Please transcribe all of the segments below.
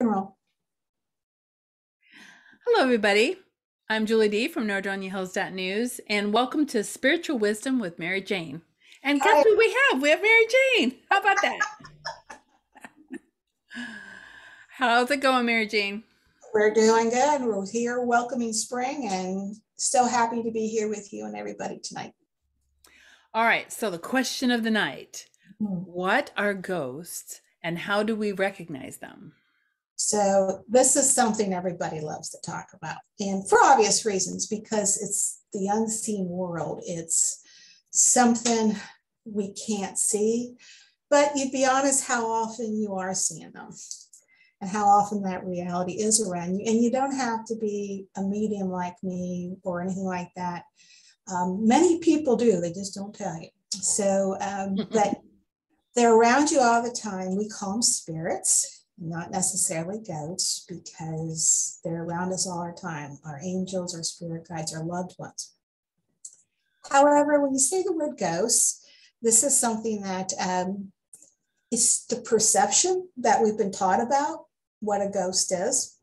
And roll. Hello, everybody. I'm Julie D. from Nordonia and welcome to Spiritual Wisdom with Mary Jane. And guess Hi, what we have? We have Mary Jane. How about that? How's it going, Mary Jane? we're doing good. We're here welcoming spring and still happy to be here with you and everybody tonight. All right, so the question of the night. Hmm. What are ghosts and how do we recognize them? So this is something everybody loves to talk about, and for obvious reasons, because it's the unseen world. It's something we can't see, but you'd be honest how often you are seeing them and how often that reality is around you. And you don't have to be a medium like me or anything like that. Many people do, they just don't tell you. So, but they're around you all the time. We call them spirits, not necessarily ghosts, because they're around us all the time. Our angels, our spirit guides, our loved ones. However, when you say the word ghost, this is something that it's the perception that we've been taught about what a ghost is.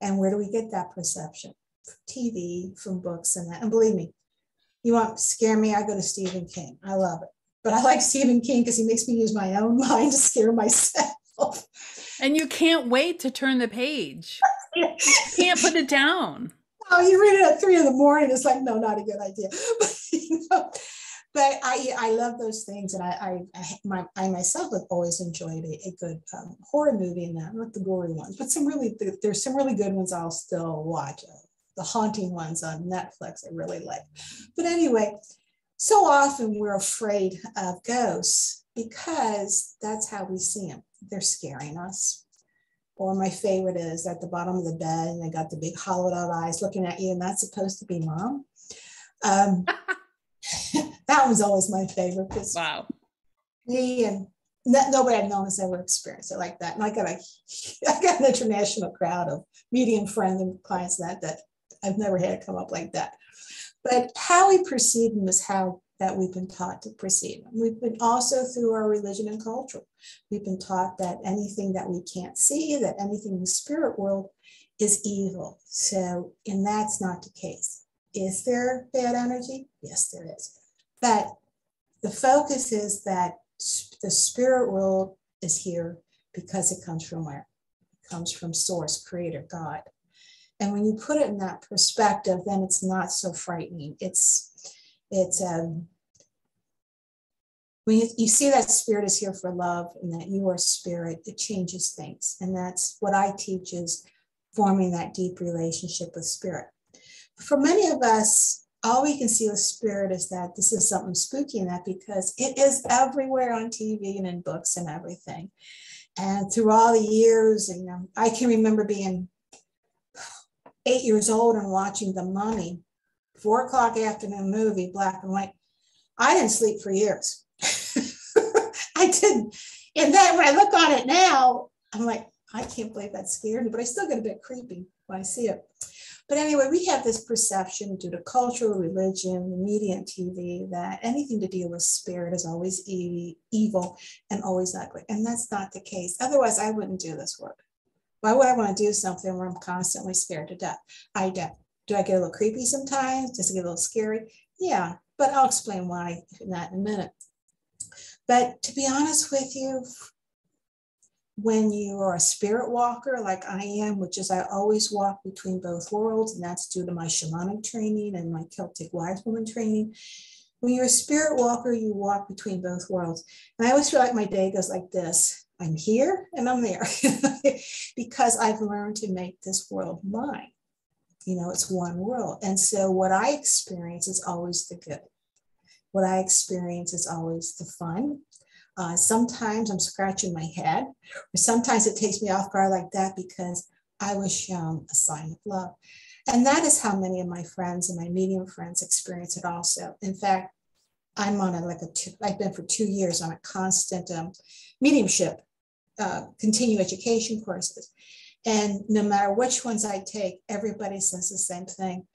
And where do we get that perception? From TV, from books, and that. And believe me, you want to scare me, I go to Stephen King. I love it. But I like Stephen King because he makes me use my own mind to scare myself. And you can't wait to turn the page. You can't put it down. Oh, you read it at 3 a.m. It's like, no, not a good idea. But I love those things, and I myself have always enjoyed a good horror movie, and that, not the gory ones, but there's some really good ones I'll still watch. The haunting ones on Netflix I really like. But anyway, so often we're afraid of ghosts because that's how we see them. They're scaring us. Or my favorite is at the bottom of the bed and they got the big hollowed out eyes looking at you, and that's supposed to be mom. That was always my favorite because Wow. me and nobody I've known has ever experienced it like that. And I got an international crowd of medium friends and clients that I've never had it come up like that. But how we perceive them is how that we've been taught to perceive them. We've been also through our religion and culture. We've been taught that anything that we can't see, that anything in the spirit world is evil. So, and that's not the case. Is there bad energy? Yes, there is. But the focus is that the spirit world is here because it comes from where? It comes from Source, Creator, God. And when you put it in that perspective, then it's not so frightening. When you see that spirit is here for love and that you are spirit, it changes things. And that's what I teach, is forming that deep relationship with spirit. For many of us, all we can see with spirit is that this is something spooky in that, because it is everywhere on TV and in books and everything. And through all the years, I can remember being 8 years old and watching The Mummy, 4 o'clock afternoon movie, black and white. I didn't sleep for years. I didn't. And then when I look on it now, I'm like, I can't believe that scared me, but I still get a bit creepy when I see it. But anyway, we have this perception due to culture, religion, media, and TV that anything to deal with spirit is always evil and always ugly. And that's not the case. Otherwise, I wouldn't do this work. Why would I want to do something where I'm constantly scared to death? I do. Do I get a little creepy sometimes? Does it get a little scary? Yeah, but I'll explain why in that in a minute. But to be honest with you, when you are a spirit walker like I am, which is I always walk between both worlds, and that's due to my shamanic training and my Celtic wise woman training. When you're a spirit walker, you walk between both worlds. And I always feel like my day goes like this. I'm here and I'm there because I've learned to make this world mine. It's one world. And so what I experience is always the good. What I experience is always the fun. Sometimes I'm scratching my head, or sometimes it takes me off guard like that because I was shown a sign of love. And that is how many of my friends and my medium friends experience it also. In fact, I'm on I've been for 2 years on a constant mediumship, continuing education courses. And no matter which ones I take, everybody says the same thing.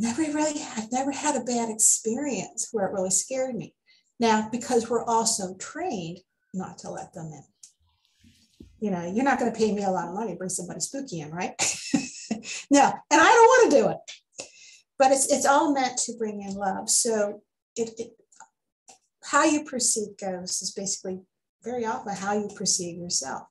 I've never had a bad experience where it really scared me. Now, because we're also trained not to let them in. you're not going to pay me a lot of money to bring somebody spooky in, right? No, and I don't want to do it. But it's all meant to bring in love. So how you perceive ghosts is basically very often how you perceive yourself.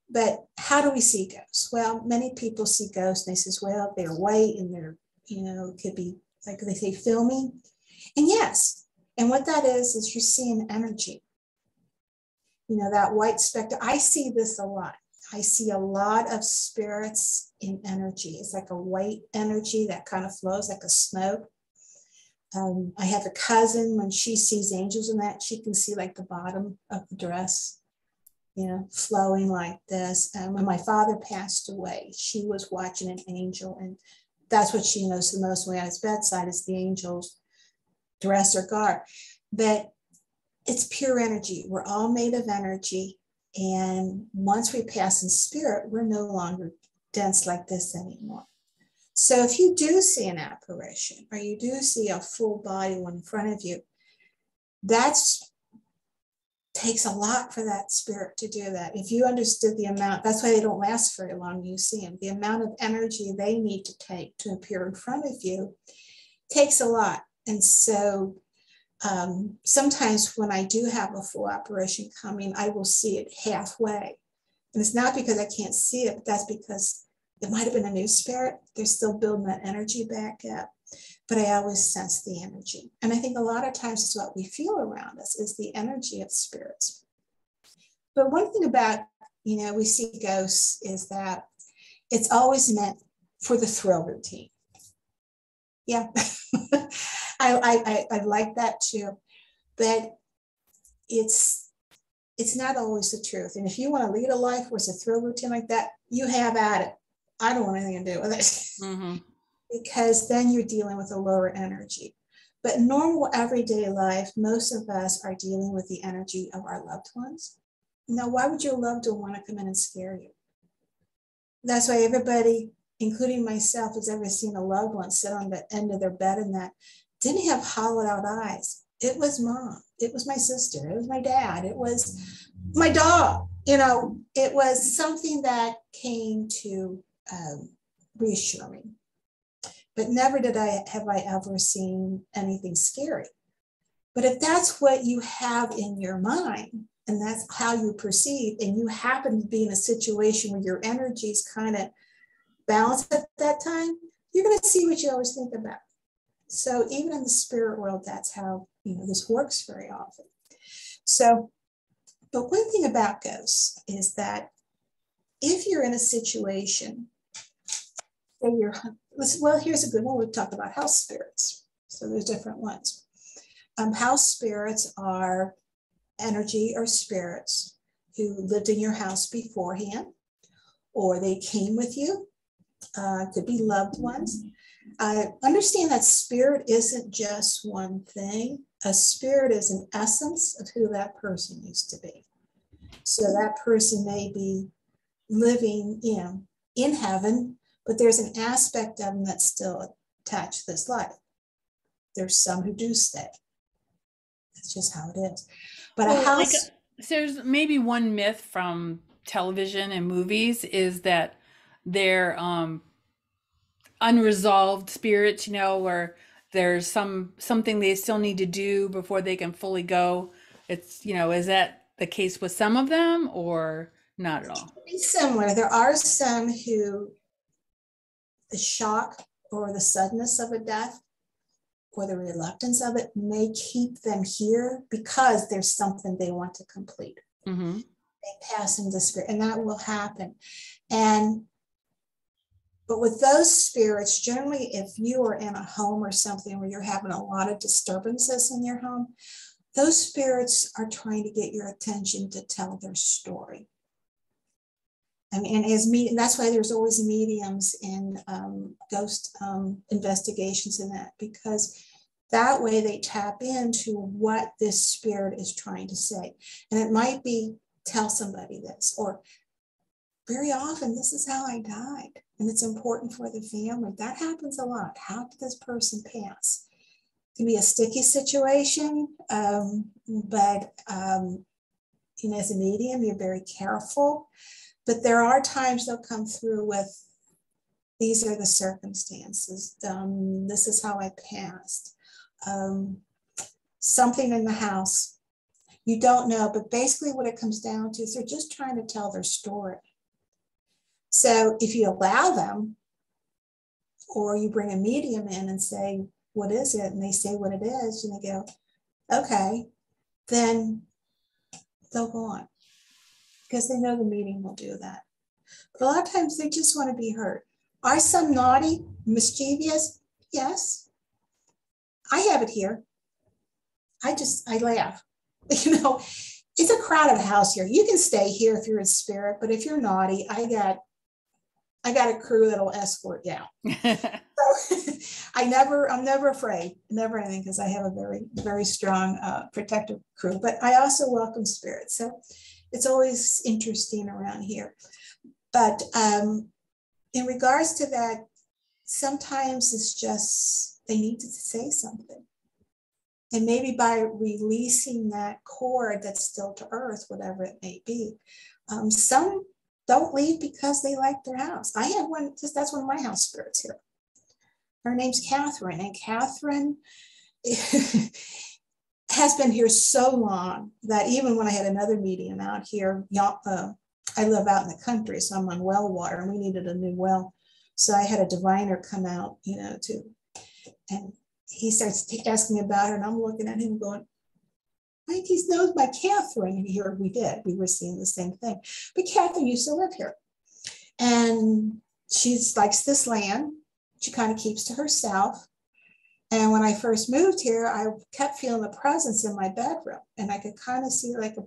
But how do we see ghosts? Well, many people see ghosts and they say, well, they're white and they're, it could be, like they say, filmy. And yes, and what that is you're seeing energy. That white specter. I see this a lot. I see a lot of spirits in energy. It's like a white energy that kind of flows like a smoke. I have a cousin, when she sees angels in that, she can see like the bottom of the dress, flowing like this. When my father passed away, she was watching an angel, and that's what she knows the most when at his bedside is the angel's dress or garb. But it's pure energy. We're all made of energy. And once we pass in spirit, we're no longer dense like this anymore. So if you do see an apparition, or you do see a full body one in front of you, that takes a lot for that spirit to do that. If you understood the amount, that's why they don't last very long when you see them. The amount of energy they need to take to appear in front of you takes a lot. And so sometimes when I do have a full apparition coming, I will see it halfway. And it's not because I can't see it, but that's because it might have been a new spirit. They're still building that energy back up. But I always sense the energy. And I think a lot of times it's what we feel around us is the energy of spirits. But one thing about, we see ghosts is that it's always meant for the thrill routine. Yeah, I like that too. But it's not always the truth. And if you want to lead a life where it's a thrill routine like that, you have at it. I don't want anything to do with it. Mm-hmm. Because then you're dealing with a lower energy. But normal everyday life, most of us are dealing with the energy of our loved ones. Now, why would your loved one want to come in and scare you? That's why everybody, including myself, has ever seen a loved one sit on the end of their bed and that didn't have hollowed out eyes. It was mom. It was my sister. It was my dad. It was my dog. It was something that came to reassure me. But never have I ever seen anything scary. But if that's what you have in your mind, and that's how you perceive, and you happen to be in a situation where your energy is kind of balanced at that time, you're going to see what you always think about. So even in the spirit world, that's how this works very often. So, but one thing about ghosts is that if you're in a situation, say here's a good one. We've talked about house spirits. So there's different ones. House spirits are energy or spirits who lived in your house beforehand, or they came with you. Could be loved ones. Understand that spirit isn't just one thing. A spirit is an essence of who that person used to be. So that person may be living, in heaven, but there's an aspect of them that's still attached to this life. There's some who do stay. That's just how it is. But a house... there's maybe one myth from television and movies is that they're unresolved spirits, where there's something they still need to do before they can fully go. It's, is that the case with some of them or not at all? It's similar. There are some who the shock or the suddenness of a death or the reluctance of it may keep them here because there's something they want to complete. Mm-hmm. They pass into spirit, and that will happen. But with those spirits, generally, if you are in a home or something where you're having a lot of disturbances in your home, those spirits are trying to get your attention to tell their story. And that's why there's always mediums in ghost investigations in that, because that way they tap into what this spirit is trying to say. And it might be, tell somebody this, or very often, this is how I died. And it's important for the family. That happens a lot. How did this person pass? It can be a sticky situation, but as a medium, you're very careful, but there are times they'll come through with, these are the circumstances. This is how I passed. Something in the house. You don't know, but basically what it comes down to is they're just trying to tell their story. So if you allow them, or you bring a medium in and say, what is it? And they say what it is, and they go, okay, then they'll go on, because they know the medium will do that. But a lot of times they just want to be heard. Are some naughty, mischievous? Yes. I have it here. I laugh. It's a crowded house here. You can stay here if you're in spirit, but if you're naughty, I got a crew that'll escort you out. So I'm never afraid, never anything, because I have a very, very strong protective crew, but I also welcome spirits. So it's always interesting around here. But in regards to that, sometimes it's just, they need to say something. And maybe by releasing that cord that's still to earth, whatever it may be, some don't leave because they like their house. I have one, that's one of my house spirits here. Her name's Catherine, and Catherine has been here so long that even when I had another medium out here, I live out in the country, so I'm on well water, and we needed a new well. So I had a diviner come out, and he starts asking me about her, and I'm looking at him going, I think he knows my Catherine. And here we were seeing the same thing. But Catherine used to live here, and she likes this land. She kind of keeps to herself. And when I first moved here, I kept feeling the presence in my bedroom, and I could kind of see like a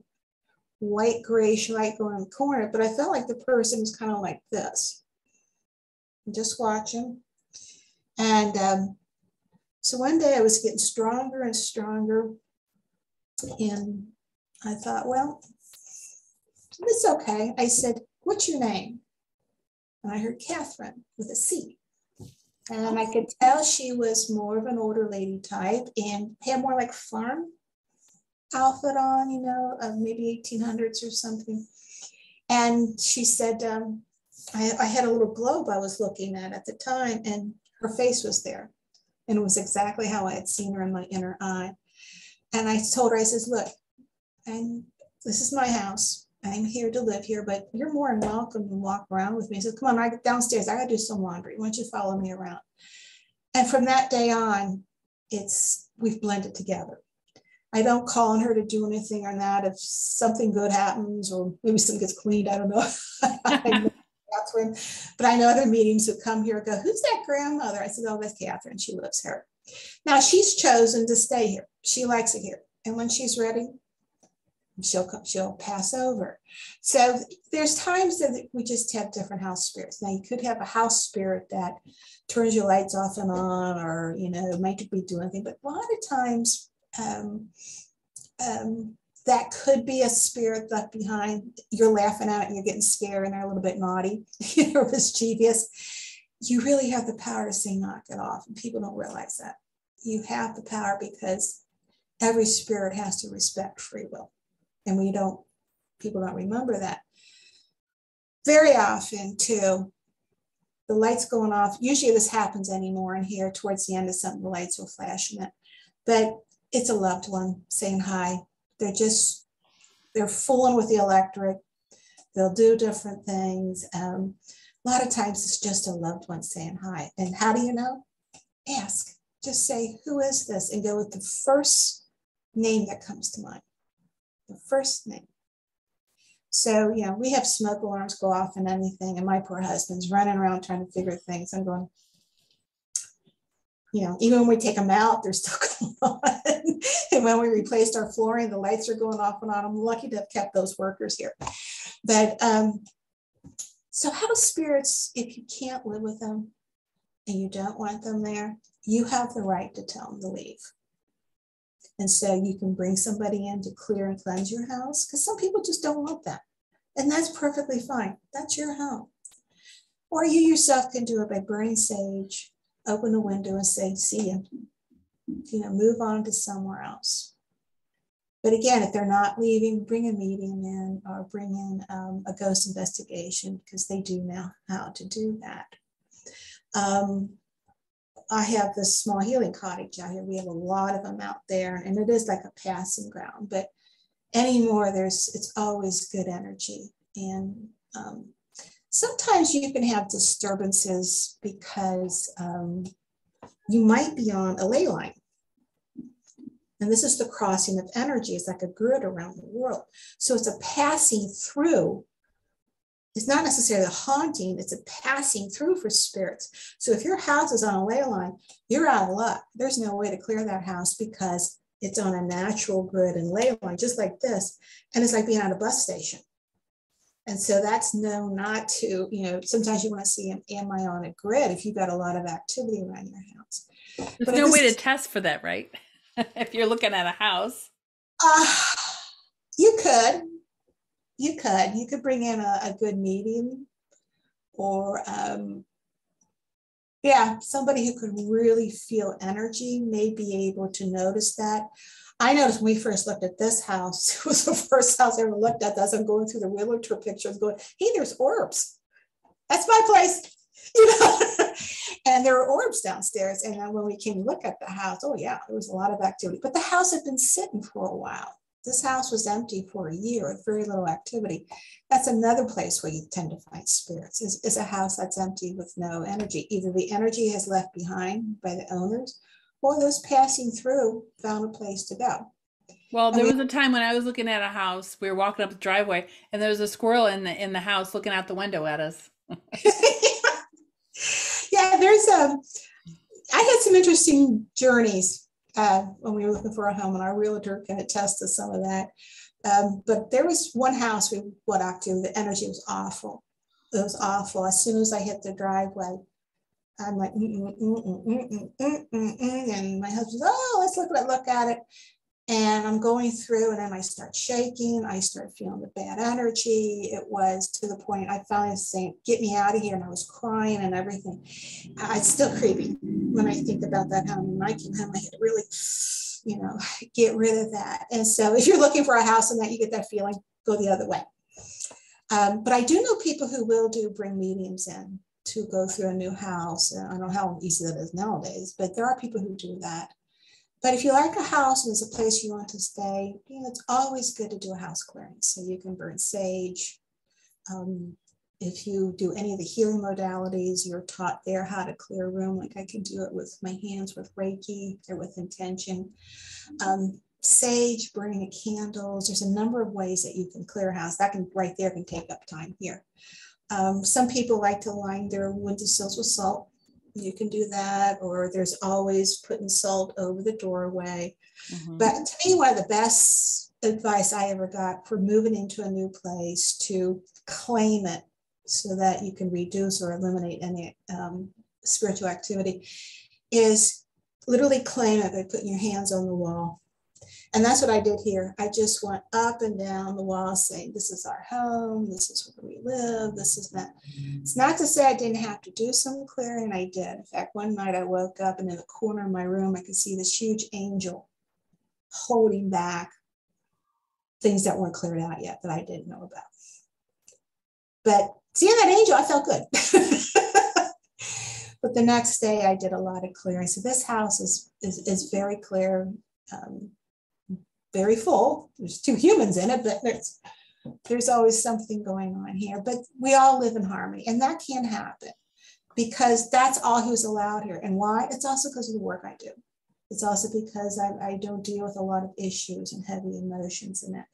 white grayish light going in the corner, but I felt like the person was kind of like this, just watching. And so one day I was getting stronger and stronger, and I thought, well, it's okay. I said, what's your name? And I heard Catherine with a C. And I could tell she was more of an older lady type and had more like farm outfit on, maybe 1800s or something. And she said, I had a little globe I was looking at the time, and her face was there. And it was exactly how I had seen her in my inner eye. And I told her, I says, look, this is my house. I'm here to live here, but you're more than welcome to walk around with me. He said, come on, I get downstairs. I got to do some laundry. Why don't you follow me around? And from that day on, we've blended together. I don't call on her to do anything or not. If something good happens, or maybe something gets cleaned, I don't know. Catherine, but I know other mediums who come here and go, who's that grandmother? I said, oh, that's Catherine. She lives here. Now she's chosen to stay here. She likes it here. And when she's ready, she'll pass over. So there's times that we just have different house spirits. Now you could have a house spirit that turns your lights off and on, or, might be doing anything. But a lot of times that could be a spirit left behind. You're laughing at it and you're getting scared and they're a little bit naughty, or mischievous. You really have the power to say, knock it off. And people don't realize that. You have the power, because every spirit has to respect free will. And people don't remember that. Very often too, the lights going off, usually this happens anymore in here, towards the end of something, the lights will flash in it. But it's a loved one saying hi. They're fooling with the electric. They'll do different things. A lot of times it's just a loved one saying hi. And how do you know? Ask. Just say, who is this? And go with the first name that comes to mind. The first name. So, we have smoke alarms go off and anything, and my poor husband's running around trying to figure things. I'm going, even when we take them out, they're still going on. And when we replaced our flooring, the lights are going off and on. I'm lucky to have kept those workers here. But so house spirits, if you can't live with them and you don't want them there, you have the right to tell them to leave. And so you can bring somebody in to clear and cleanse your house, because some people just don't want that. And that's perfectly fine. That's your home. Or you yourself can do it by burning sage, open the window and say, see you. Move on to somewhere else. But again, if they're not leaving, bring a medium in or bring in a ghost investigation, because they do know how to do that. I have this small healing cottage out here. We have a lot of them out there, and it is like a passing ground. But anymore, it's always good energy. And sometimes you can have disturbances because you might be on a ley line. And this is the crossing of energy. It's like a grid around the world. So it's a passing through. It's not necessarily a haunting, it's a passing through for spirits. So if your house is on a ley line, you're out of luck. There's no way to clear that house because it's on a natural grid and ley line, just like this. And it's like being at a bus station. And so that's known not to, sometimes you want to see, am I on a grid if you've got a lot of activity around your house? There's no way to test for that, right? If you're looking at a house. You could. You could bring in a good medium, or somebody who could really feel energy may be able to notice that. I noticed when we first looked at this house, it was the first house I ever looked at. As I'm going through the realtor pictures, going, hey, there's orbs. That's my place, And there were orbs downstairs. And then when we came to look at the house, oh yeah, there was a lot of activity. But the house had been sitting for a while. This house was empty for a year with very little activity. That's another place where you tend to find spirits, is a house that's empty with no energy. Either the energy has left behind by the owners, or those passing through found a place to go. Well, there was a time when I was looking at a house, we were walking up the driveway, and there was a squirrel in the house looking out the window at us. Yeah, I had some interesting journeys when we were looking for a home, and our realtor can attest to some of that. But there was one house we walked to, the energy was awful. It was awful. As soon as I hit the driveway, I'm like, and my husband's, oh, let's look at it. And I'm going through, and then I start shaking. I start feeling the bad energy. It was to the point I finally was saying, get me out of here. And I was crying and everything. It's still creepy when I think about that home. When I came home, I had to really, get rid of that. And so if you're looking for a house and that you get that feeling, go the other way. But I do know people who will bring mediums in to go through a new house. I don't know how easy that is nowadays, but there are people who do that. But if you like a house and it's a place you want to stay, it's always good to do a house clearing. So you can burn sage. If you do any of the healing modalities, you're taught there how to clear a room. Like I can do it with my hands with Reiki or with intention. Sage, burning of candles. There's a number of ways that you can clear a house. That can right there can take up time here. Some people like to line their windowsills with salt. You can do that, or there's always putting salt over the doorway. Mm-hmm. But to me, one of the best advice I ever got for moving into a new place to claim it so that you can reduce or eliminate any spiritual activity is literally claim it by putting your hands on the wall. And that's what I did here. I just went up and down the wall saying, this is our home, this is where we live, this is that. It's not to say I didn't have to do some clearing, I did. In fact, one night I woke up and in the corner of my room, I could see this huge angel holding back things that weren't cleared out yet that I didn't know about. But seeing that angel, I felt good. But the next day I did a lot of clearing. So this house is very clear. Very full. There's two humans in it, but there's always something going on here. But we all live in harmony, and that can happen because that's all he was allowed here. And why? It's also because of the work I do. It's also because I don't deal with a lot of issues and heavy emotions in it.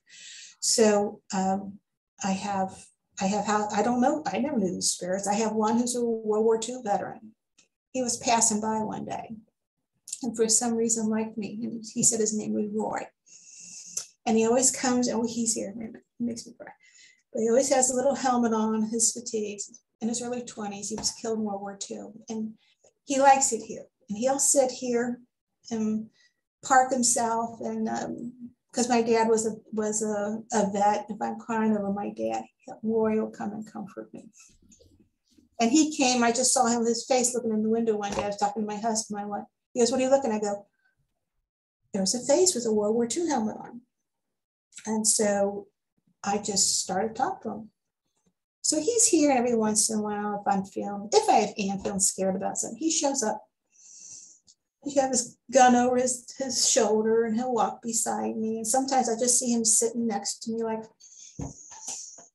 So I don't know. I never knew the spirits. I have one who's a World War II veteran. He was passing by one day, and for some reason liked me. And he said his name was Roy. And he always comes, oh, he's here. It makes me cry. But he always has a little helmet on, his fatigues. In his early 20s, he was killed in World War II. And he likes it here. And he'll sit here and park himself. And because my dad was a vet, if I'm crying over my dad, Roy will come and comfort me. And he came, I just saw him with his face looking in the window one day. I was talking to my husband. He goes, what are you looking at? I go, there was a face with a World War II helmet on. And so I just started talking to him. So he's here every once in a while if I am feeling scared about something, he shows up. He have his gun over his shoulder and he'll walk beside me. And sometimes I just see him sitting next to me, like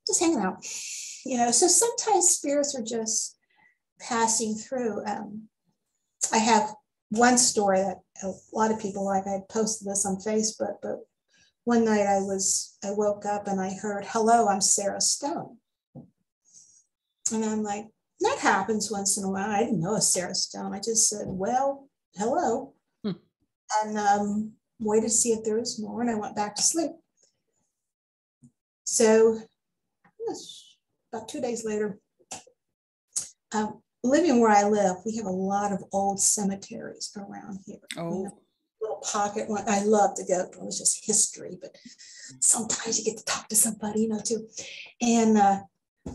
just hanging out. So sometimes spirits are just passing through. I have one story that a lot of people like. I posted this on Facebook, but one night I woke up and I heard, "Hello, I'm Sarah Stone." And I'm like, that happens once in a while. I didn't know a Sarah Stone. I just said, "Well, hello." And waited to see if there was more, and I went back to sleep. So about 2 days later, living where I live, we have a lot of old cemeteries around here. Little pocket one. I love to go to. It's just history, but sometimes you get to talk to somebody, too. And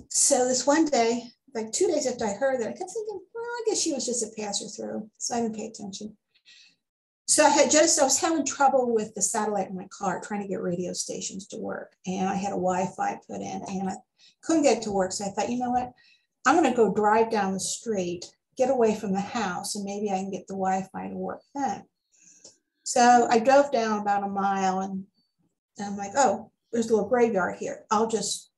so this one day, like 2 days after I heard that, I kept thinking, well, I guess she was just a passer through. So I didn't pay attention. So I was having trouble with the satellite in my car, trying to get radio stations to work. And I had a Wi-Fi put in and I couldn't get it to work. So I thought, you know what? I'm going to go drive down the street, get away from the house, and maybe I can get the Wi-Fi to work then. So I drove down about a mile and I'm like, oh, there's a little graveyard here. There's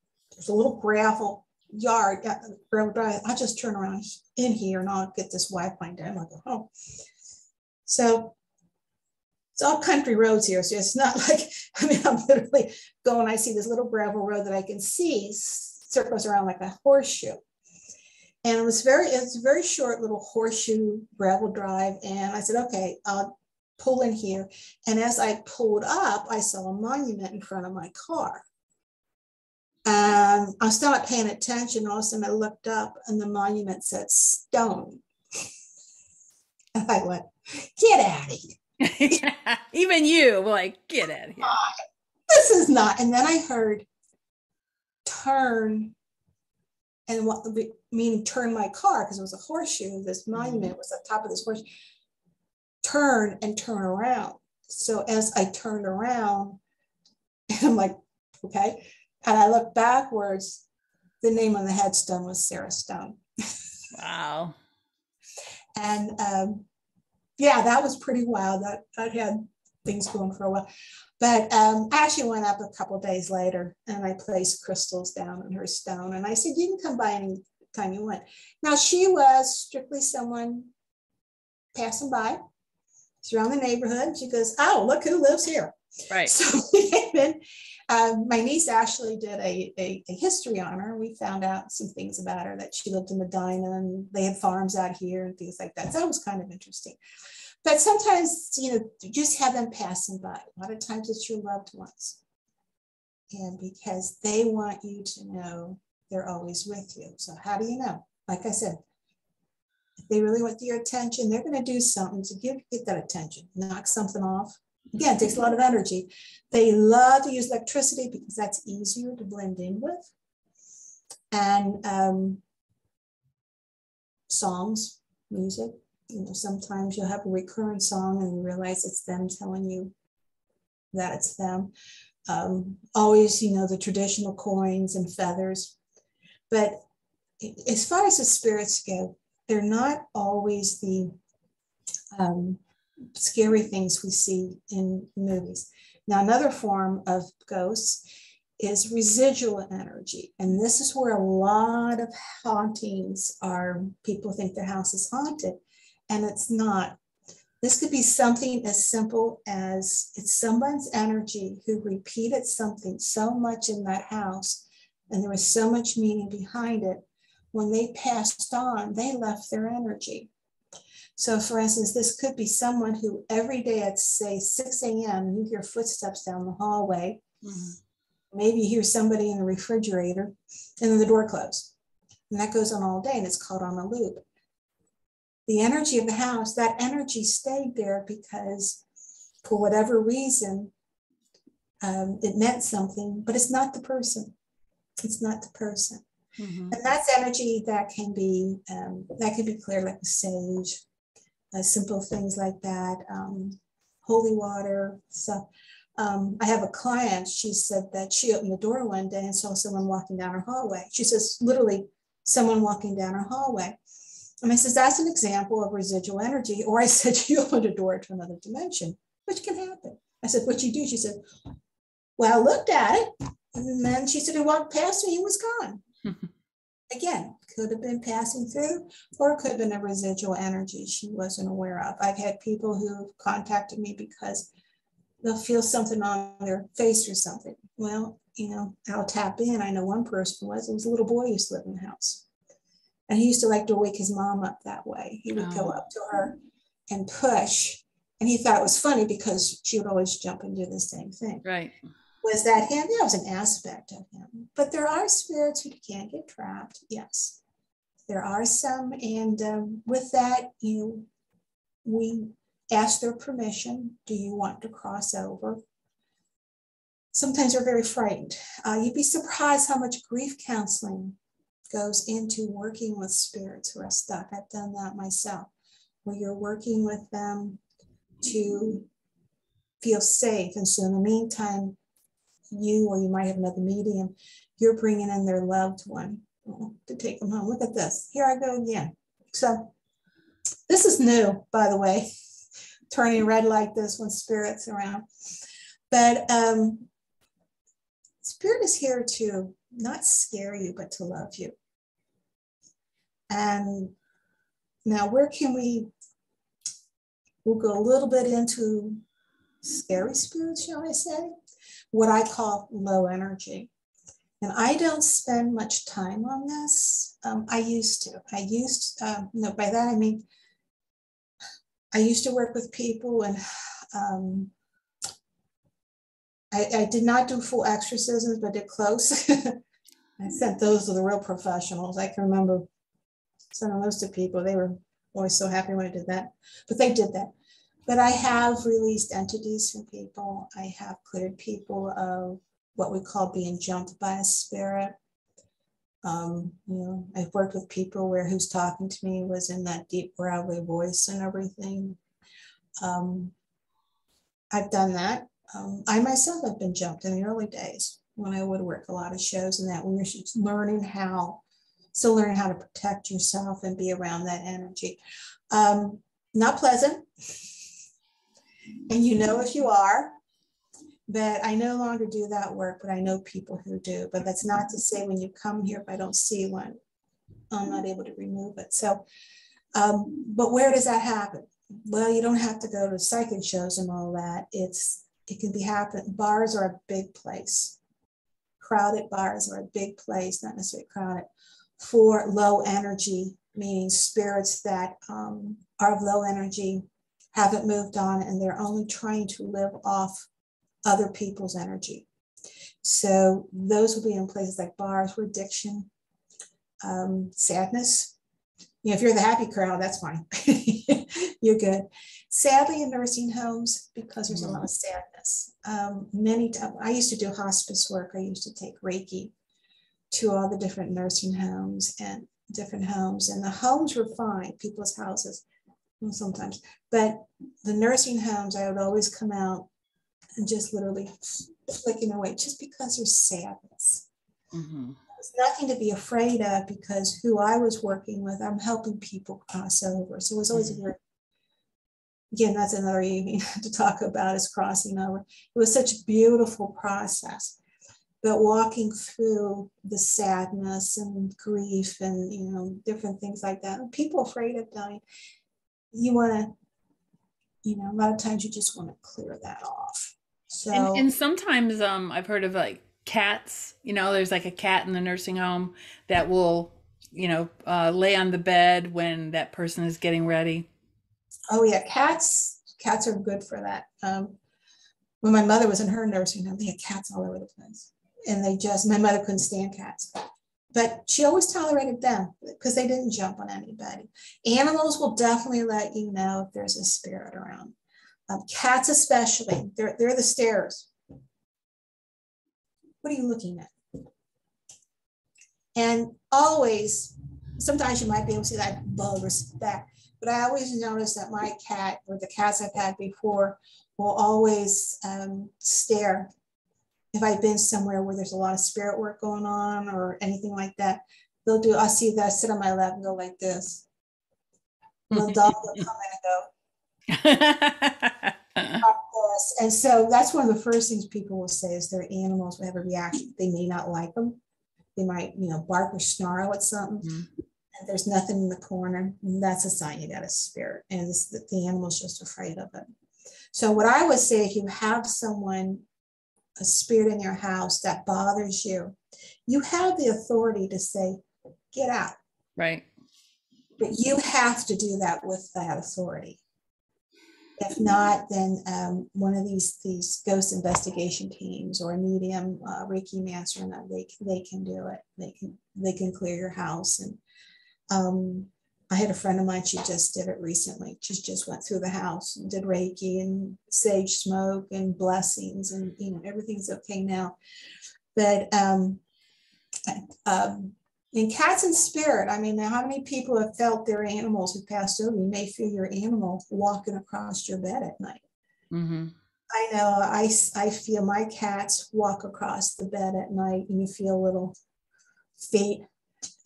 a little gravel yard, gravel drive. I'll just turn around in here and I'll get this Wi-Fi done. I'll go home. So it's all country roads here. So it's not like, I'm literally going, I see this little gravel road that I can see circles around like a horseshoe. And it's a very short little horseshoe gravel drive. And I said, okay, I'll pull in here. And as I pulled up, I saw a monument in front of my car. I was still not paying attention. All of a sudden I looked up and the monument said Stone. And I went, get out of here. Even you were like, get out of here. This is not. And then I heard turn, and meaning turn my car, because it was a horseshoe. This monument was on top of this horseshoe. Turn and turn around. So as I turned around, and I'm like, okay. And I looked backwards, the name on the headstone was Sarah Stone. Wow. And that was pretty wild. That had things going for a while. But I actually went up a couple of days later and I placed crystals down in her stone. And I said, you can come by any time you want. Now, she was strictly someone passing by. She's around the neighborhood. She goes, oh, look who lives here. Right. So we came in. My niece actually did a history on her. We found out some things about her, that she lived in Medina and they had farms out here and things like that. So that was kind of interesting. But sometimes, you just have them passing by. A lot of times it's your loved ones. And because they want you to know they're always with you. So how do you know? Like I said, if they really want your attention, they're going to do something to get that attention, knock something off. Again, it takes a lot of energy. They love to use electricity because that's easier to blend in with. And songs, music. Sometimes you'll have a recurring song and you realize it's them telling you that it's them. Always, the traditional coins and feathers. But as far as the spirits go, they're not always the scary things we see in movies. Now, another form of ghosts is residual energy. And this is where a lot of hauntings are. People think their house is haunted, and it's not. This could be something as simple as it's someone's energy who repeated something so much in that house, and there was so much meaning behind it. When they passed on, they left their energy. So for instance, this could be someone who every day at say 6 a.m. you hear footsteps down the hallway. Mm-hmm. Maybe you hear somebody in the refrigerator and then the door closed. And that goes on all day and it's caught on a loop. The energy of the house, that energy stayed there because for whatever reason, it meant something, but it's not the person. It's not the person. Mm-hmm. And that's energy that can be cleared like a sage. Simple things like that, holy water, stuff. I have a client, she said that she opened the door one day and saw someone walking down her hallway. She says, literally, someone walking down her hallway. And I says, that's an example of residual energy. Or I said, you opened a door to another dimension, which can happen. I said, what'd you do? She said, well, I looked at it. And then she said, he walked past me, he was gone. Again, could have been passing through, or it could have been a residual energy she wasn't aware of. I've had people who contacted me because they'll feel something on their face or something. Well, I'll tap in. I know one person it was a little boy who used to live in the house. And he used to like to wake his mom up that way. He would go up to her and push. And he thought it was funny because she would always jump and do the same thing. Right. Was that him? That was an aspect of him. But there are spirits who can get trapped. Yes, there are some. And with that, we ask their permission. Do you want to cross over? Sometimes they're very frightened. You'd be surprised how much grief counseling goes into working with spirits who are stuck. I've done that myself, where you're working with them to feel safe. And so in the meantime, or you might have another medium, you're bringing in their loved one to take them home. Look at this. Here I go again. So this is new, by the way, turning red like this when spirit's around. But spirit is here to not scare you, but to love you. And now where can we'll go a little bit into scary spirits, shall I say? What I call low energy. And I don't spend much time on this. I used to. By that I mean, I used to work with people, and I did not do full exorcisms, but did close. I sent those to the real professionals. I can remember sending those to people. They were always so happy when I did that, but they did that. But I have released entities from people. I have cleared people of what we call being jumped by a spirit. I've worked with people where who's talking to me was in that deep, gravelly voice and everything. I've done that. I myself have been jumped in the early days when I would work a lot of shows and that, when you're learning how to protect yourself and be around that energy. Not pleasant. And if you are, but I no longer do that work, but I know people who do. But that's not to say when you come here, if I don't see one, I'm not able to remove it. So, but where does that happen? Well, you don't have to go to psychic shows and all that. It can be happening. Bars are a big place. Crowded bars are a big place, not necessarily crowded, for low energy, meaning spirits that are of low energy, haven't moved on, and they're only trying to live off other people's energy. So those will be in places like bars where addiction, sadness. If you're the happy crowd, that's fine. You're good. Sadly, in nursing homes, because there's a lot of sadness. Many times, I used to do hospice work. I used to take Reiki to all the different nursing homes and different homes. And the homes were fine, people's houses, sometimes. But the nursing homes, I would always come out and just literally flicking away just because there's sadness. Mm-hmm. There's nothing to be afraid of, because who I was working with, I'm helping people cross over. So it was always again, that's another evening to talk about, is crossing over. It was such a beautiful process. But walking through the sadness and grief and, different things like that, and people afraid of dying, you want to, a lot of times you just want to clear that off. So, and sometimes I've heard of like cats, there's like a cat in the nursing home that will, lay on the bed when that person is getting ready. Oh yeah, cats are good for that. When my mother was in her nursing home, they had cats all over the place. And my mother couldn't stand cats. But she always tolerated them because they didn't jump on anybody. Animals will definitely let you know if there's a spirit around. Cats especially, they're the stares. What are you looking at? And always, sometimes you might be able to see that bug or that, but I always notice that my cat, or the cats I've had before, will always stare. If I've been somewhere where there's a lot of spirit work going on or anything like that, I'll see that, sit on my lap and go like this. And the dog will come in and go like this. And so that's one of the first things people will say is their animals will have a reaction. They may not like them. They might, bark or snarl at something. Mm-hmm. And there's nothing in the corner. And that's a sign you got a spirit. And the animal's just afraid of it. So what I would say, if you have someone, a spirit in your house that bothers you, you have the authority to say, get out. Right. But you have to do that with that authority. If not, then one of these ghost investigation teams or a medium, Reiki master, and they can do it. They can clear your house. And I had a friend of mine, she just did it recently. She just went through the house and did Reiki and sage smoke and blessings, and everything's okay now. But in cats and spirit, I mean, how many people have felt their animals who passed over? You may feel your animal walking across your bed at night. Mm-hmm. I know I feel my cats walk across the bed at night, and you feel little feet.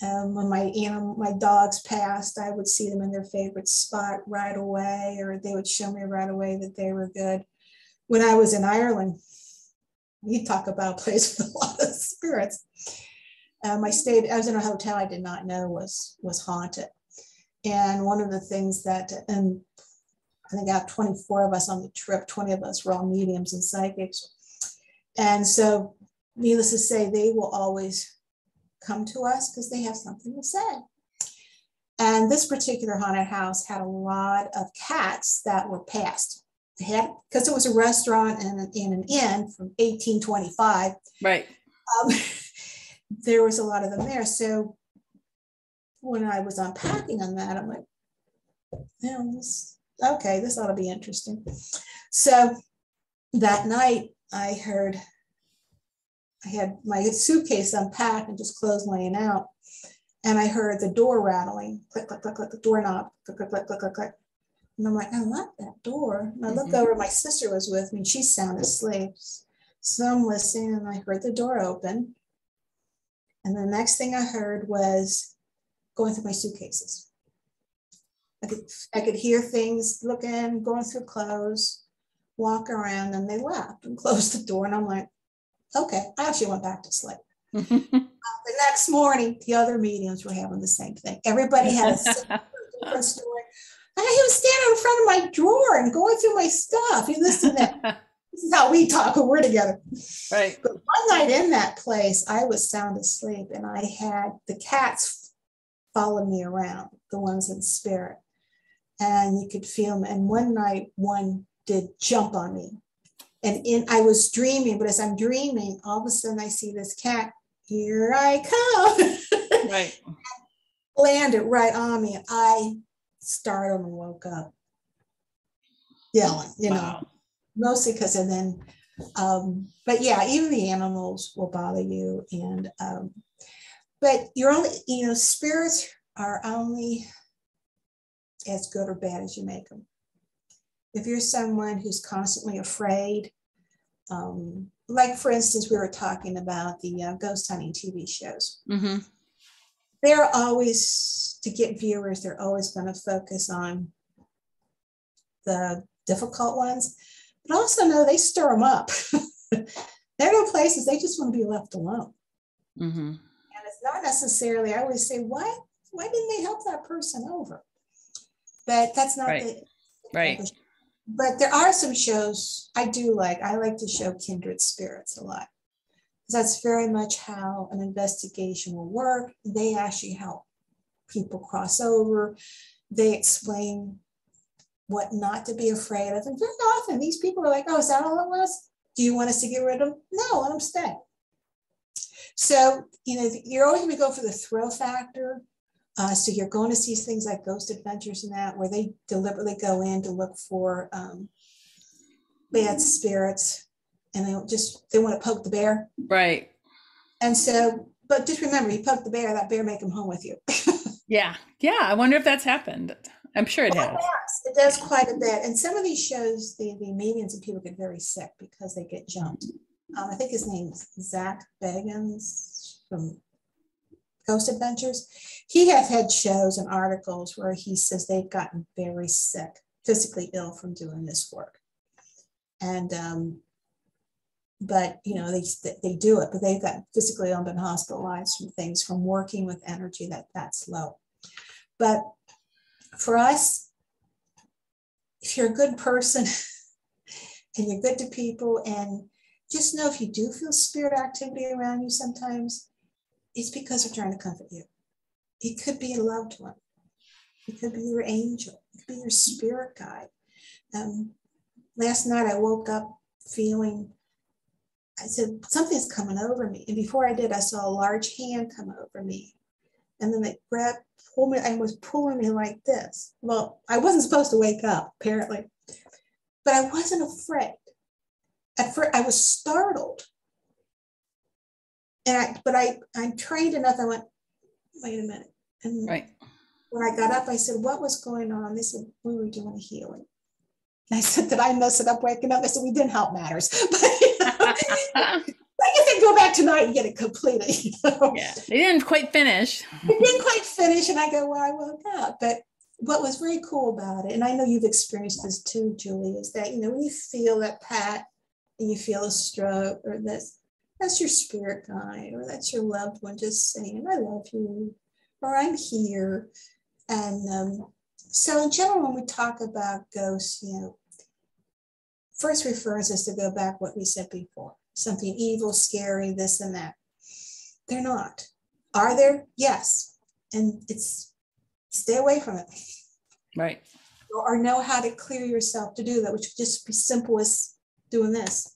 When my dogs passed, I would see them in their favorite spot right away, or they would show me right away that they were good. When I was in Ireland, you talk about a place with a lot of spirits. I was in a hotel I did not know was haunted. And one of the things that, and I think out 24 of us on the trip, 20 of us were all mediums and psychics. And so needless to say, they will always come to us because they have something to say. And this particular haunted house had a lot of cats that were passed. They had, because it was a restaurant and an inn from 1825. Right. There was a lot of them there. So when I was unpacking on that, I'm like, this ought to be interesting. So that night I had my suitcase unpacked and just closed laying out. And I heard the door rattling, click, click, click, click, the doorknob, click, click, click, click, click, click. And I'm like, I locked that door. And I looked over, my sister was with me, and she's sound asleep. So I'm listening, and I heard the door open. And the next thing I heard was going through my suitcases. I could hear things looking, going through clothes, walk around, and they left and closed the door. And I'm like, okay, I actually went back to sleep. The next morning, the other mediums were having the same thing. Everybody had a different story. He was standing in front of my drawer and going through my stuff. He listened to that. This is how we talk when we're together. Right. But one night in that place, I was sound asleep, and I had the cats follow me around, the ones in spirit. And you could feel them. And one night, one did jump on me. And I was dreaming, but as I'm dreaming, all of a sudden I see this cat, here I come. Right. Landed right on me. And I startled and woke up yelling, Wow. Mostly because of then, but yeah, even the animals will bother you. And, but you're only, spirits are only as good or bad as you make them. If you're someone who's constantly afraid, like for instance, we were talking about the ghost hunting TV shows. Mm-hmm. They're always, to get viewers, they're always going to focus on the difficult ones, but also know they stir them up. There are places they just want to be left alone. Mm-hmm. And it's not necessarily, I always say, why didn't they help that person over? But that's not right. Right. But there are some shows I do like. I like to show Kindred Spirits a lot. That's very much how an investigation will work. They actually help people cross over. They explain what not to be afraid of. And very often these people are like, oh, is that all it was? Do you want us to get rid of them? No, let them stay. So, you're always going to go for the thrill factor. So you're going to see things like Ghost Adventures and that, where they deliberately go in to look for bad spirits, and they want to poke the bear. Right. And so, but just remember, you poke the bear, that bear may come home with you. Yeah. Yeah. I wonder if that's happened. I'm sure it has. It does quite a bit. And some of these shows, the mediums and people get very sick because they get jumped. I think his name's Zach Bagans from Ghost Adventures. He has had shows and articles where he says they've gotten very sick, physically ill from doing this work. And, but, you know, they do it, but they've got physically ill, been hospitalized from things, from working with energy that's low. But for us, if you're a good person and you're good to people, and just know if you do feel spirit activity around you sometimes, it's because they're trying to comfort you. It could be a loved one. It could be your angel. It could be your spirit guide. Last night I woke up feeling, I said, something's coming over me. And before I did, I saw a large hand come over me. And then it pulled me, and was pulling me like this. Well, I wasn't supposed to wake up, apparently. But I wasn't afraid. At first, I was startled. But I'm trained enough. I went, wait a minute. And Right. when I got up, I said, what was going on? They said, we were doing a healing. And I said, did I mess it up waking up? I said, we didn't help matters. But, you know, I guess I go back tonight and get it completed. You know? Yeah, they didn't quite finish. It didn't quite finish. And I go, well, I woke up. But what was very cool about it, and I know you've experienced this too, Julie, is that, you know, when you feel that pat and you feel a stroke or this, that's your spirit guide, or that's your loved one just saying, I love you, or I'm here. And so in general, when we talk about ghosts, you know, first refers us to go back what we said before, something evil, scary, this and that. They're not. Are there? Yes. And it's stay away from it. Right. Or know how to clear yourself to do that, which could just be simple as doing this.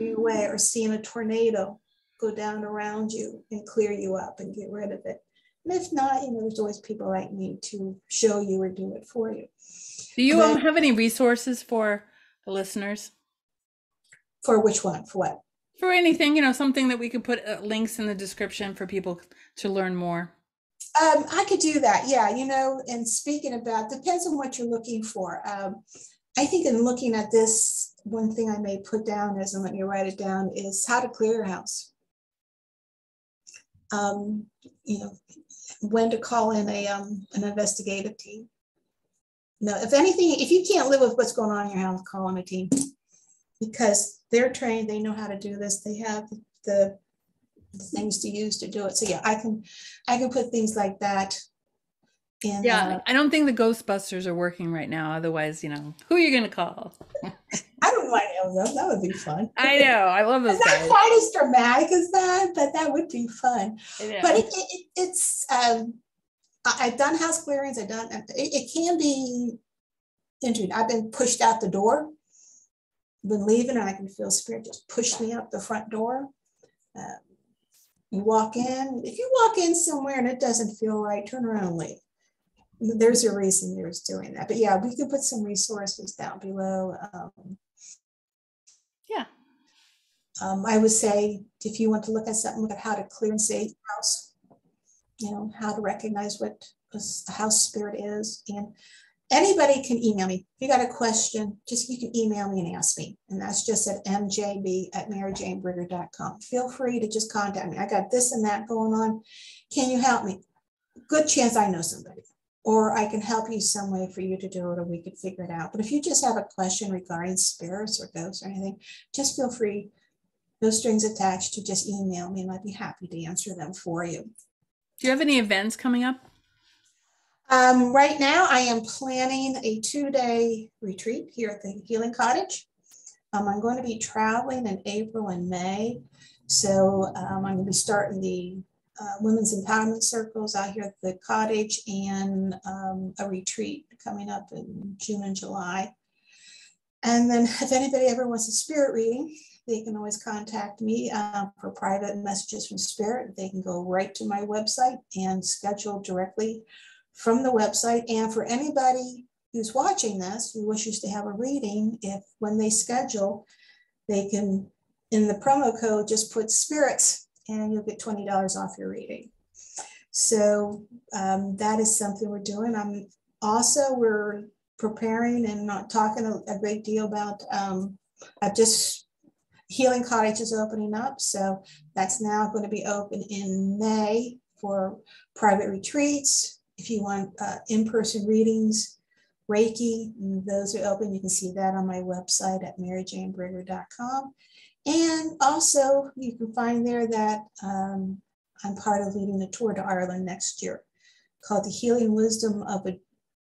Away, or seeing a tornado go down around you and clear you up and get rid of it. And if not, you know, there's always people like me to show you or do it for you. Do you have any resources for the listeners? For which one? For what? For anything, you know, something that we could put links in the description for people to learn more. I could do that. Yeah. You know, and speaking about, depends on what you're looking for. I think in looking at this, one thing I may put down is, and let me write it down, is how to clear your house. You know, when to call in an investigative team. No, if anything, if you can't live with what's going on in your house, call in a team, because they're trained, they know how to do this. They have the things to use to do it. So yeah, I can put things like that. And yeah, I don't think the Ghostbusters are working right now. Otherwise, you know, who are you going to call? I don't mind them. That would be fun. I know. I love those guys. Not quite as dramatic as that, but that would be fun. But it's I've done house clearings. It can be interesting. I've been pushed out the door, been leaving, and I can feel spirit just push me out the front door. You walk in. If you walk in somewhere and it doesn't feel right, turn around and leave. There's a reason there's doing that. But yeah, we can put some resources down below. Yeah. I would say if you want to look at something, look at how to clear and save your house, you know, how to recognize what a house spirit is. And anybody can email me. If you got a question, you can email me and ask me. And that's just at mjb@maryjanebrigger.com. Feel free to just contact me. I got this and that going on. Can you help me? Good chance I know somebody. Or I can help you some way for you to do it, or we could figure it out. But if you just have a question regarding spirits or ghosts or anything, just feel free, no strings attached, to just email me and I'd be happy to answer them for you. Do you have any events coming up? Right now, I am planning a 2-day retreat here at the Healing Cottage. I'm going to be traveling in April and May. So I'm going to be starting the women's empowerment circles out here at the Cottage, and a retreat coming up in June and July. And then if anybody ever wants a spirit reading, they can always contact me for private messages from spirit. They can go right to my website and schedule directly from the website. And for anybody who's watching this who wishes to have a reading, if when they schedule, they can, in the promo code, just put spirits and you'll get $20 off your reading. So that is something we're doing. We're preparing and not talking a great deal about, I've just, Healing Cottage is opening up. So that's now going to be open in May for private retreats. If you want in-person readings, Reiki, those are open. You can see that on my website at maryjanebrigger.com. And also you can find there that I'm part of leading a tour to Ireland next year called The Healing Wisdom of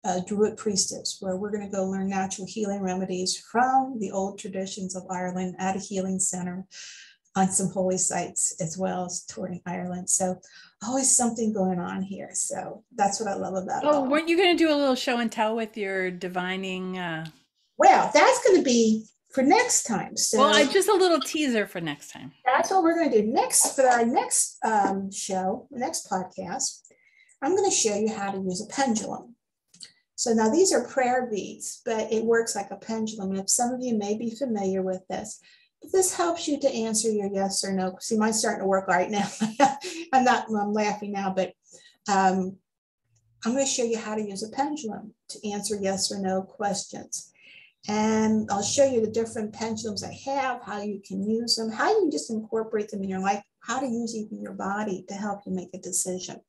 a Druid Priestess, where we're going to go learn natural healing remedies from the old traditions of Ireland at a healing center on some holy sites, as well as touring Ireland. So always something going on here. So that's what I love about it all. Weren't you going to do a little show and tell with your divining? Well, that's going to be for next time. So well, just a little teaser for next time. That's what we're going to do next for our next show, the next podcast. I'm going to show you how to use a pendulum. So now these are prayer beads, but it works like a pendulum. And some of you may be familiar with this, but this helps you to answer your yes or no. See, mine's starting to work right now. I'm laughing now, but I'm going to show you how to use a pendulum to answer yes or no questions. And I'll show you the different pendulums I have, how you can use them, how you can just incorporate them in your life, how to use even your body to help you make a decision.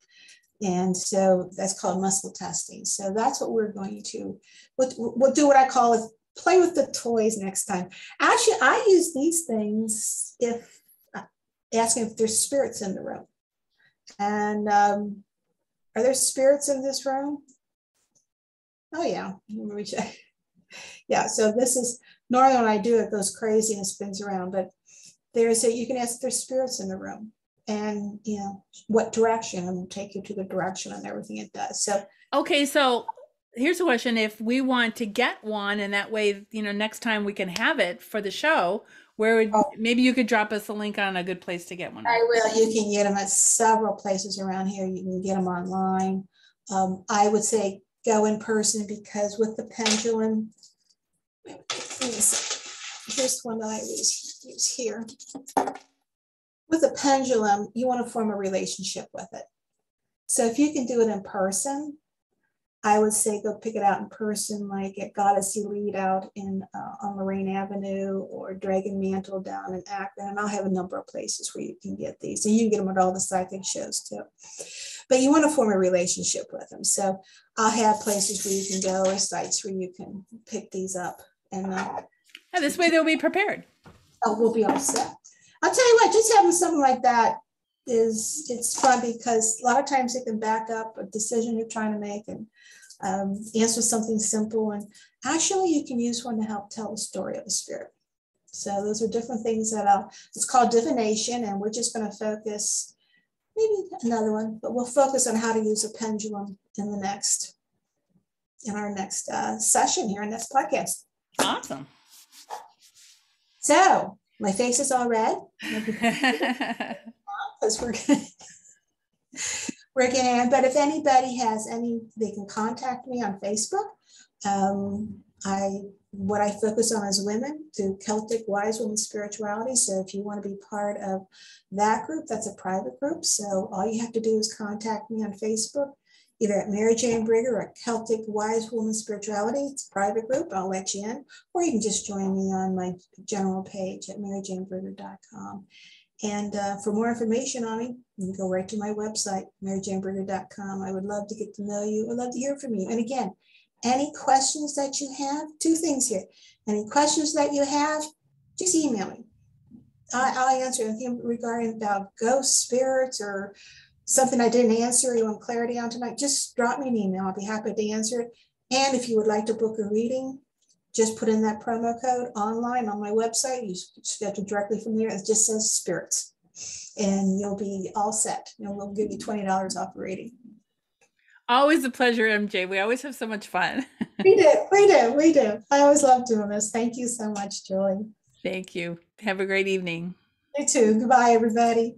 And so that's called muscle testing. So that's what we're going to, we'll do what I call it, play with the toys next time. Actually, I use these things if asking if there's spirits in the room. And are there spirits in this room? Oh yeah, let me check. Yeah, so this is, normally when I do it, goes crazy and spins around, but you can ask if there's spirits in the room. And you know what direction, and take you to the direction and everything it does. So okay, so here's a question: if we want to get one, and that way, next time we can have it for the show, where would maybe you could drop us a link on a good place to get one? I will. You can get them at several places around here. You can get them online. I would say go in person, because with the pendulum, here's one that I use here. With a pendulum, you want to form a relationship with it. So if you can do it in person, I would say go pick it out in person, like at Goddess Elite out on Lorraine Avenue, or Dragon Mantle down in Akron. And I'll have a number of places where you can get these. And you can get them at all the psychic shows too. But you want to form a relationship with them. So I'll have places where you can go, or sites where you can pick these up. And this way they'll be prepared. Oh, we'll be all set. I'll tell you what, just having something like that it's fun, because a lot of times it can back up a decision you're trying to make and answer something simple. And actually you can use one to help tell the story of the spirit. So those are different things that it's called divination, and we're just going to focus, maybe another one, but we'll focus on how to use a pendulum in our next session here in this podcast. Awesome. So my face is all red because we're getting. But if anybody has they can contact me on Facebook. What I focus on is women through Celtic Wise Woman Spirituality. So if you want to be part of that group, that's a private group. So all you have to do is contact me on Facebook, either at Mary Jane Brigger or Celtic Wise Woman Spirituality. It's a private group. I'll let you in. Or you can just join me on my general page at maryjanebrigger.com. And for more information on me, you can go right to my website, maryjanebrigger.com. I would love to get to know you. I'd love to hear from you. And again, any questions that you have, two things here. Any questions that you have, just email me. I'll answer anything regarding about ghosts, spirits, or something I didn't answer, you want clarity on tonight, just drop me an email. I'll be happy to answer it. And if you would like to book a reading, just put in that promo code online on my website. You schedule directly from there. It just says spirits, and you'll be all set. We'll give you $20 off a reading. Always a pleasure, MJ. We always have so much fun. We do. I always love doing this. Thank you so much, Julie. Thank you. Have a great evening. You too. Goodbye, everybody.